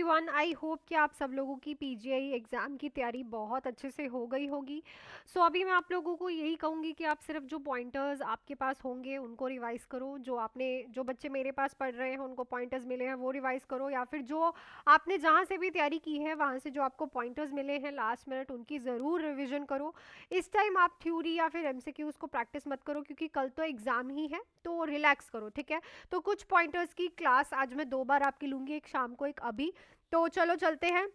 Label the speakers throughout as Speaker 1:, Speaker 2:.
Speaker 1: Everyone, I hope कि आप सब लोगों की पीजीआई एग्ज़ाम की तैयारी बहुत अच्छे से हो गई होगी। सो अभी मैं आप लोगों को यही कहूँगी कि आप सिर्फ जो पॉइंटर्स आपके पास होंगे उनको रिवाइज़ करो। जो बच्चे मेरे पास पढ़ रहे हैं उनको पॉइंटर्स मिले हैं वो रिवाइज़ करो, या फिर जो आपने जहाँ से भी तैयारी की है वहाँ से जो आपको पॉइंटर्स मिले हैं लास्ट मिनट उनकी ज़रूर रिविज़न करो। इस टाइम आप थ्योरी या फिर एमसीक्यूज़ को प्रैक्टिस मत करो क्योंकि कल तो एग्ज़ाम ही है, तो रिलैक्स करो, ठीक है। तो कुछ पॉइंटर्स की क्लास आज मैं 2 बार आपकी लूँगी, एक शाम को एक अभी। तो चलो चलते हैं।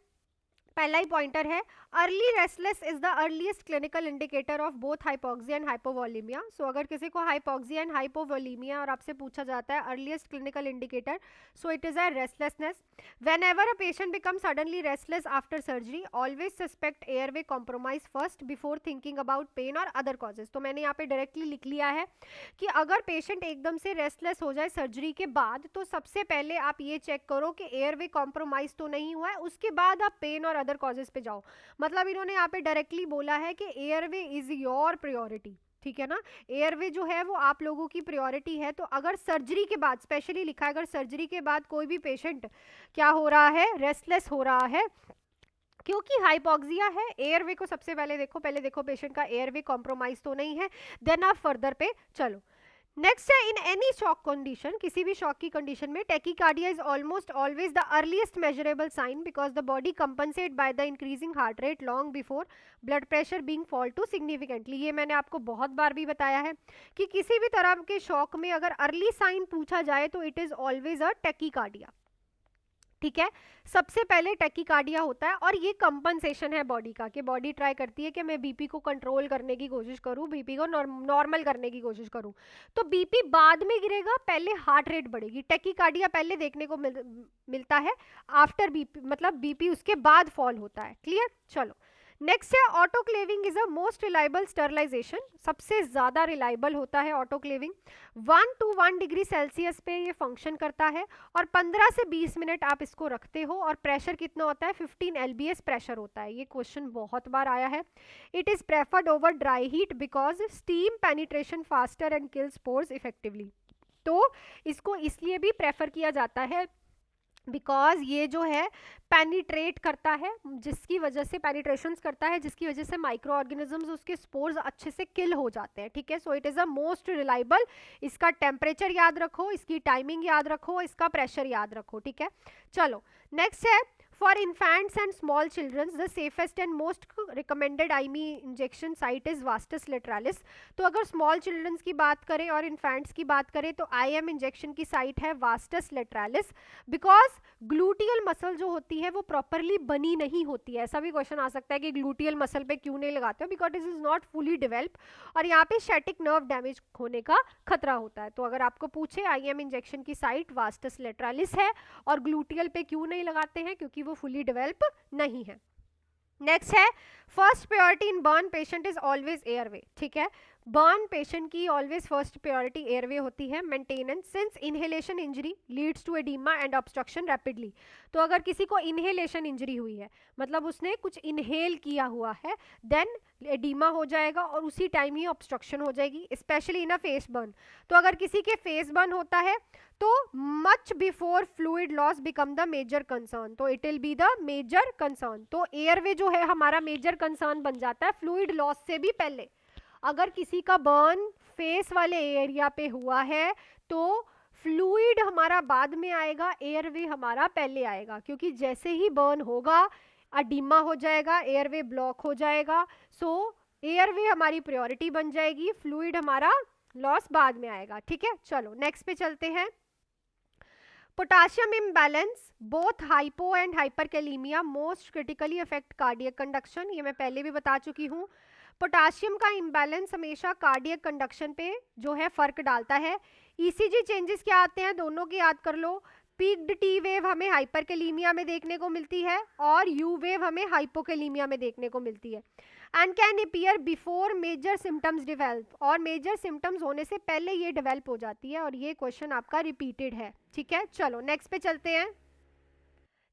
Speaker 1: पहला ही पॉइंटर है, early restless is the earliest clinical indicator of both hypoxia and hypovolaemia. So अगर किसी को हाइपोक्सिया एंड हाइपोवोलीमिया और आपसे पूछा जाता है earliest clinical indicator, so it is a restlessness. Whenever a patient become suddenly restless after surgery, always suspect airway compromise first before thinking about pain और other causes. तो मैंने यहाँ पे डायरेक्टली लिख लिया है कि अगर पेशेंट एकदम से रेस्टलेस हो जाए सर्जरी के बाद, तो सबसे पहले आप ये चेक करो कि एयरवे कॉम्प्रोमाइज तो नहीं हुआ है, उसके बाद आप पेन और अदर कॉजेज पे जाओ। मतलब इन्होंने यहाँ पे डायरेक्टली बोला है कि एयरवे इज योर प्रायोरिटी, ठीक है ना। एयरवे जो है वो आप लोगों की प्रायोरिटी है। तो अगर सर्जरी के बाद, स्पेशली लिखा है, अगर सर्जरी के बाद कोई भी पेशेंट क्या हो रहा है, रेस्टलेस हो रहा है क्योंकि हाइपोक्सिया है, एयरवे को सबसे पहले देखो पेशेंट का एयरवे कॉम्प्रोमाइज तो नहीं है, देन आप फर्दर पे चलो। नेक्स्ट है, इन एनी शॉक कंडीशन, किसी भी शॉक की कंडीशन में tachycardia is almost always the earliest measurable sign because the body compensate by the increasing heart rate long before blood pressure being fall to significantly. ये मैंने आपको बहुत बार भी बताया है कि किसी भी तरह के शॉक में अगर अर्ली साइन पूछा जाए तो it is always a tachycardia, ठीक है। सबसे पहले टैकीकार्डिया होता है और ये कंपनसेशन है बॉडी का, कि बॉडी ट्राई करती है कि मैं बीपी को कंट्रोल करने की कोशिश करूं, बीपी को नॉर्मल करने की कोशिश करूं। तो बीपी बाद में गिरेगा, पहले हार्ट रेट बढ़ेगी। टैकीकार्डिया पहले देखने को मिलता है, आफ्टर बीपी मतलब बीपी उसके बाद फॉल होता है। क्लियर, चलो नेक्स्ट है, autoclaving is a most reliable sterilization. सबसे ज्यादा रिलायबल होता है ऑटोक्लेविंग। 1 to 1 डिग्री सेल्सियस पे ये फंक्शन करता है और 15 से 20 मिनट आप इसको रखते हो। और प्रेशर कितना होता है, 15 LBS प्रेशर होता है। ये क्वेश्चन बहुत बार आया है। It is preferred over dry heat because steam penetration faster and kill spores effectively. तो इसको इसलिए भी प्रेफर किया जाता है बिकॉज ये जो है पेनिट्रेट करता है, जिसकी वजह से पेनिट्रेशंस करता है, जिसकी वजह से माइक्रो ऑर्गेनिजम्स उसके स्पोर्स अच्छे से किल हो जाते हैं, ठीक है। So it is a most reliable. इसका टेम्परेचर याद रखो, इसकी टाइमिंग याद रखो, इसका प्रेशर याद रखो, ठीक है। चलो नेक्स्ट है, for infants and small childrens the safest and most recommended IM injection site is vastus lateralis. तो अगर स्मॉल चिल्ड्रंस की बात करें और इन्फेंट्स की बात करें तो IM इंजेक्शन की साइट है वास्टस लेटरालिस, बिकॉज ग्लूटियल मसल जो होती है वो प्रॉपरली बनी नहीं होती है। ऐसा भी क्वेश्चन आ सकता है कि ग्लूटियल मसल पे क्यों नहीं लगाते हो, because it is not fully develop और यहाँ पे शैटिक नर्व डैमेज होने का खतरा होता है। तो अगर आपको पूछे IM इंजेक्शन की साइट वास्टस लेटरालिस है और ग्लूटियल पे क्यों नहीं लगाते हैं, क्योंकि वो फुली डेवलप नहीं है। नेक्स्ट है, first priority in burn patient is always airway, ठीक है। बर्न पेशेंट की ऑलवेज फर्स्ट प्रायोरिटी एयरवे होती है। Maintenance, since inhalation injury leads to oedema and obstruction rapidly. तो अगर किसी को इनहेलेशन इंजरी हुई है, मतलब उसने कुछ इनहेल किया हुआ है, देन एडीमा हो जाएगा और उसी टाइम ही ऑब्स्ट्रक्शन हो जाएगी, specially in a face burn. तो अगर किसी के फेस बर्न होता है तो much before fluid loss become the major concern, तो it will be the major concern. तो एयरवे जो है हमारा मेजर कंसर्न बन जाता है फ्लूइड लॉस से भी पहले। अगर किसी का बर्न फेस वाले एरिया पे हुआ है तो फ्लूइड हमारा बाद में आएगा, एयरवे हमारा पहले आएगा, क्योंकि जैसे ही बर्न होगा अडीमा हो जाएगा, एयरवे ब्लॉक हो जाएगा। सो एयरवे हमारी प्रायोरिटी बन जाएगी, फ्लूइड हमारा लॉस बाद में आएगा, ठीक है। चलो नेक्स्ट पे चलते हैं। Potassium imbalance both hypo and hyperkalaemia most critically affect cardiac conduction. ये मैं पहले भी बता चुकी हूँ। पोटाशियम का इम्बैलेंस हमेशा कार्डियक कंडक्शन पे जो है फर्क डालता है। ECG चेंजेस क्या आते हैं दोनों की याद कर लो। पीक्ड T वेव हमें हाइपरकैलेमिया में देखने को मिलती है और U वेव हमें हाइपोकैलेमिया में देखने को मिलती है। And can appear before major symptoms develop, और मेजर सिम्टम्स होने से पहले ये डेवलप हो जाती है। और ये क्वेश्चन आपका रिपीटेड है, ठीक है। चलो नेक्स्ट पे चलते हैं।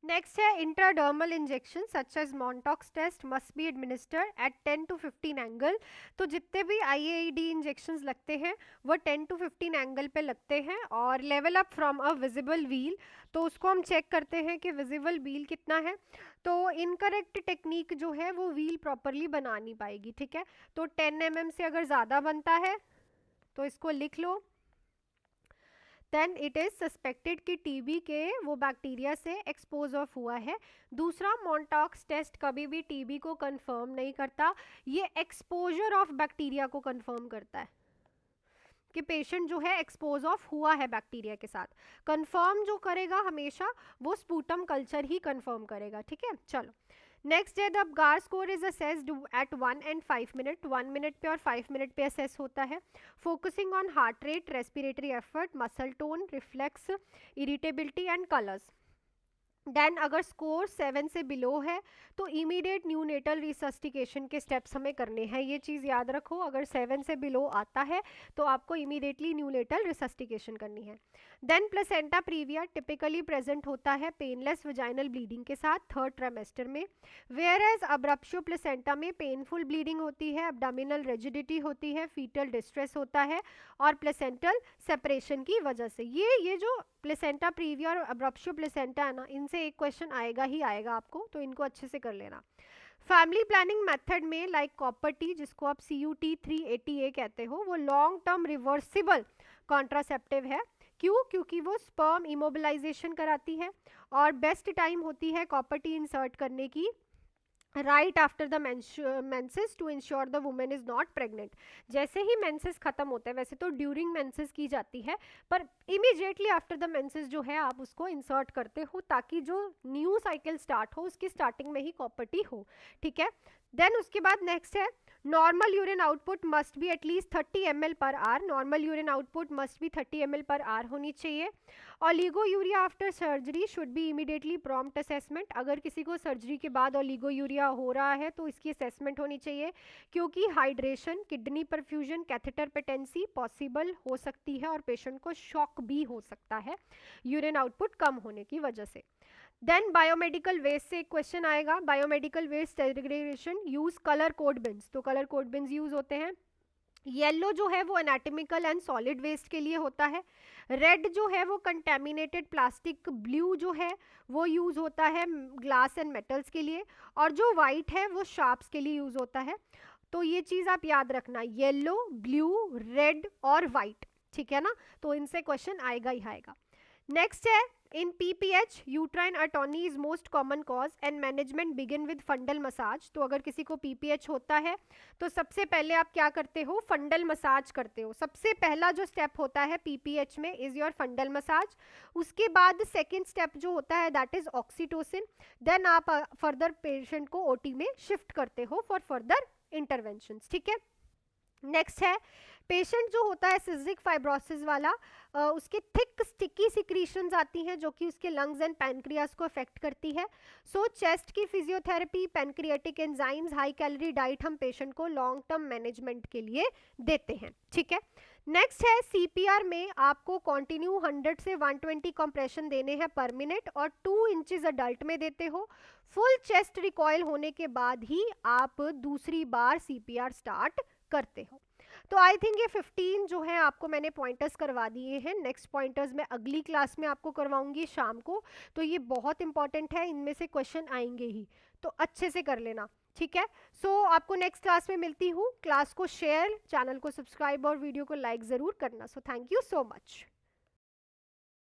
Speaker 1: नेक्स्ट है intradermal injection such as Mantoux test must be administered at 10 to 15 angle. तो जितने भी आईएईडी इंजेक्शंस लगते हैं वो 10 to 15 एंगल पे लगते हैं और level up from a visible wheel. तो उसको हम चेक करते हैं कि विजिबल व्हील कितना है। तो इनकरेक्ट टेक्निक जो है वो व्हील प्रॉपरली बना नहीं पाएगी, ठीक है। तो 10 mm से अगर ज़्यादा बनता है तो इसको लिख लो। देन इट इज सस्पेक्टेड कि टीबी के वो बैक्टीरिया से एक्सपोज ऑफ हुआ है। दूसरा, मॉन्टॉक्स टेस्ट कभी भी टीबी को कंफर्म नहीं करता, ये एक्सपोजर ऑफ बैक्टीरिया को कंफर्म करता है कि पेशेंट जो है एक्सपोज ऑफ हुआ है बैक्टीरिया के साथ। कंफर्म जो करेगा हमेशा वो स्पूटम कल्चर ही कंफर्म करेगा, ठीक है। चलो नेक्स्ट है the Apgar score is assessed at 1 and 5 minute. 1 minute पे और 5 मिनट पे असेस होता है। Focusing on heart rate, respiratory effort, muscle tone, reflex, irritability and colours. Then अगर स्कोर 7 से बिलो है तो इमीडिएट न्यूनेटल रिसस्टिकेशन के स्टेप्स हमें करने हैं। ये चीज़ याद रखो, अगर 7 से बिलो आता है तो आपको इमीडिएटली न्यूनेटल रिसस्टिकेशन करनी है। Then placenta previa typically present होता है पेनलेस वजाइनल ब्लीडिंग के साथ 3rd ट्राइमेस्टर में, वेयर एज अब्रप्शो प्लेसेंटा में पेनफुल ब्लीडिंग होती है, एब्डोमिनल रिजिडिटी होती है, फीटल डिस्ट्रेस होता है और प्लेसेंटल सेपरेशन की वजह से। ये जो प्लेसेंटा प्रीविया और अब्रप्शो प्लेसेंटा है ना, इनसे एक क्वेश्चन आएगा ही आएगा आपको, तो इनको अच्छे से कर लेना। फैमिली प्लानिंग मेथड में लाइक कॉपर टी, जिसको आप CUT 380A कहते हो, वो लॉन्ग टर्म रिवर्सिबल कॉन्ट्रासेप्टिव है। क्यों? क्योंकि वो स्पर्म इमोबिलाइजेशन कराती है और बेस्ट टाइम होती है कॉपर टी इंसर्ट करने की right after the menses to ensure the women is not pregnant. जैसे ही मेंसेस खत्म होते हैं, वैसे तो ड्यूरिंग मेंसेस की जाती है, पर इमीडिएटली आफ्टर द मेंसेस जो है आप उसको इंसर्ट करते हो ताकि जो न्यू साइकिल स्टार्ट हो उसकी स्टार्टिंग में ही कॉपर टी हो, ठीक है। देन उसके बाद नेक्स्ट है normal urine output must be at least 30 ml per hour. Normal urine output must be 30 ml per hour होनी चाहिए। Oliguria after surgery should be immediately prompt assessment. अगर किसी को सर्जरी के बाद ओलिगोयूरिया हो रहा है तो इसकी असेसमेंट होनी चाहिए, क्योंकि hydration, kidney perfusion, catheter patency possible हो सकती है और पेशेंट को शॉक भी हो सकता है यूरिन आउटपुट कम होने की वजह से। देन बायोमेडिकल वेस्ट से एक क्वेश्चन आएगा, biomedical waste segregation, use colour code bins. तो कलर कोड बिन्स यूज होते हैं। येलो जो है वो एनाटॉमिकल एंड सॉलिड वेस्ट के लिए होता है। रेड जो है वो कंटेमिनेटेड प्लास्टिक, ब्लू जो है वो यूज़ होता है ग्लास एंड मेटल्स के लिए, और जो वाइट है वो शार्प्स के लिए यूज़ होता है। तो ये चीज़ आप याद रखना, येलो, ब्लू, रेड और वाइट, ठीक है ना। तो इनसे क्वेश्चन आएगा ही आएगा। नेक्स्ट है in PPH uterine atony is most common cause and management begin with fundal massage. तो अगर किसी को PPH होता है तो सबसे पहले आप क्या करते हो, फंडल मसाज करते हो। सबसे पहला जो स्टेप होता है PPH में इज योर फंडल मसाज। उसके बाद सेकेंड स्टेप जो होता है दैट इज ऑक्सीटोसिन। देन आप फर्दर पेशेंट को OT में शिफ्ट करते हो फॉर फर्दर इंटरवेंशंस, ठीक है। नेक्स्ट है पेशेंट जो होता है सिस्टिक फाइब्रोसिस वाला, उसके थिक स्टिकी सिक्रीशंस आती हैं जो कि उसके लंग्स एंड पैनक्रियास को अफेक्ट करती है। सो चेस्ट की physiotherapy, pancreatic enzymes, high calorie diet हम पेशेंट को लॉन्ग टर्म मैनेजमेंट के लिए देते हैं, ठीक है। नेक्स्ट है CPR में आपको कंटिन्यू 100 से 120 कंप्रेशन देने हैं पर मिनट और 2 इंचेस अडल्ट में देते हो। फुल चेस्ट रिकॉइल होने के बाद ही आप दूसरी बार CPR स्टार्ट करते हो। तो आई थिंक ये 15 जो है आपको मैंने पॉइंटर्स करवा दिए हैं। नेक्स्ट पॉइंटर्स मैं अगली क्लास में आपको करवाऊंगी शाम को। तो ये बहुत इंपॉर्टेंट है, इनमें से क्वेश्चन आएंगे ही, तो अच्छे से कर लेना, ठीक है। सो आपको नेक्स्ट क्लास में मिलती हूँ। क्लास को शेयर, चैनल को सब्सक्राइब और वीडियो को लाइक ज़रूर करना। So thank you so much.